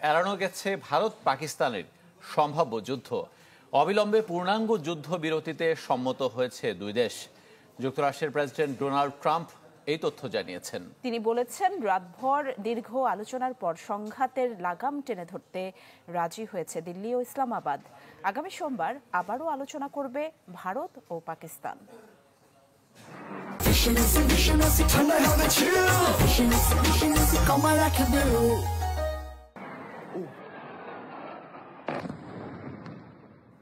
এড়ানো গেছে ভারত পাকিস্তানের সম্ভাব্য যুদ্ধ। অবিলম্বে পূর্ণাঙ্গ যুদ্ধবিরতিতে সম্মত হয়েছে দুই দেশ। যুক্তরাষ্ট্রের প্রেসিডেন্ট ডোনাল্ড ট্রাম্প এই তথ্য জানিয়েছেন। তিনি বলেছেন, রাতভর দীর্ঘ আলোচনার পর সংঘাতের লাগাম টেনে ধরতে রাজি হয়েছে দিল্লি ও ইসলামাবাদ। আগামী সোমবার আবারও আলোচনা করবে ভারত ও পাকিস্তান।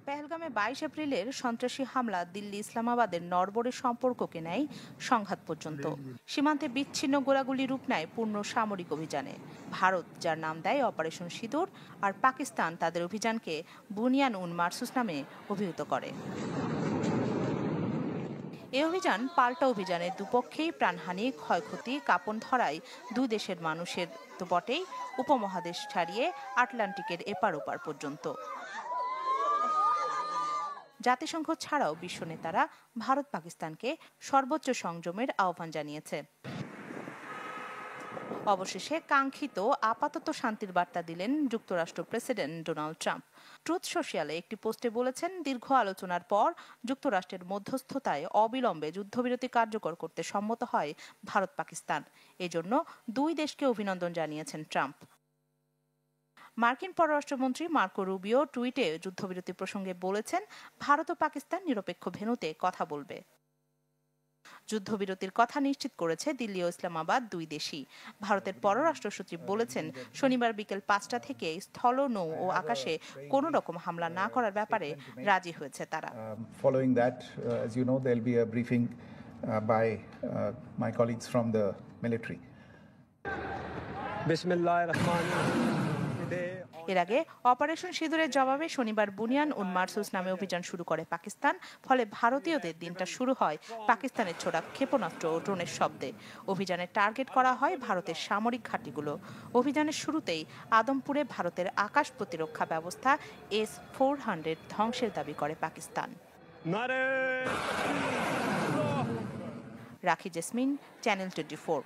পেহেলগামে 22 এপ্রিলের সন্ত্রাসী হামলা দিল্লি ইসলামাবাদের নড়বড়ে সম্পর্ককে নেয় সংঘাত পর্যন্ত। সীমান্তে বিচ্ছিন্ন গোলাগুলি রূপ নেয় পূর্ণ সামরিক অভিযানে। ভারত যার নাম দেয় অপারেশন সিঁদুর, আর পাকিস্তান তাদের অভিযানকে বুনিয়ান উন মারসুস নামে অভিহিত করে। এই অভিযান পাল্টা অভিযানে দুপক্ষেই প্রাণহানি, ক্ষয়ক্ষতি, কাঁপন ধরায় দুই দেশের মানুষের তো বটেই, উপমহাদেশ ছাড়িয়ে আটলান্টিকের এপার ওপার পর্যন্ত। জাতিসংঘ ছাড়াও বিশ্ব নেতারা ভারত পাকিস্তানকে সর্বোচ্চ সংযমের আহ্বান জানিয়েছে। অবশেষে কাঙ্ক্ষিত আপাতত শান্তির বার্তা দিলেন যুক্তরাষ্ট্র প্রেসিডেন্ট ডোনাল্ড ট্রাম্প। ট্রুথ সোশ্যালে একটি পোস্টে বলেছেন, দীর্ঘ আলোচনার পর যুক্তরাষ্ট্রের মধ্যস্থতায় অবিলম্বে যুদ্ধবিরতি কার্যকর করতে সম্মত হয় ভারত পাকিস্তান। এজন্য দুই দেশকে অভিনন্দন জানিয়েছেন ট্রাম্প। মার্কিন পররাষ্ট্রমন্ত্রী মার্কো রুবিও টুইটে যুদ্ধবিরতি প্রসঙ্গে বলেছেন, ভারত ও পাকিস্তান নিরপেক্ষ ভেন্যুতে কথা বলবে। যুদ্ধবিরতির কথা নিশ্চিত করেছে দিল্লি ও ইসলামাবাদ দুই দেশই। ভারতের পররাষ্ট্র সচিব বলেছেন, শনিবার বিকেল 5টা থেকে স্থল, নৌ ও আকাশে কোনো রকম হামলা না করার ব্যাপারে রাজি হয়েছে তারা। Following that, as you know, there'll be a briefing by my colleagues from the military. এর আগে অপারেশন সিঁদুরের জবাবে শনিবার বুনিয়ান উন মারসুস নামে অভিযান শুরু করে পাকিস্তান। ফলে ভারতীয়দের দিনটা শুরু হয় পাকিস্তানের ছোড়া ক্ষেপণাস্ত্র ও ড্রোনের শব্দে। অভিযানে টার্গেট করা হয় ভারতের সামরিক ঘাঁটিগুলো। অভিযানের শুরুতেই আদমপুরে ভারতের আকাশ প্রতিরক্ষা ব্যবস্থা S-400 ধ্বংসের দাবি করে পাকিস্তান। রাখি জেসমিন, চ্যানেল 24।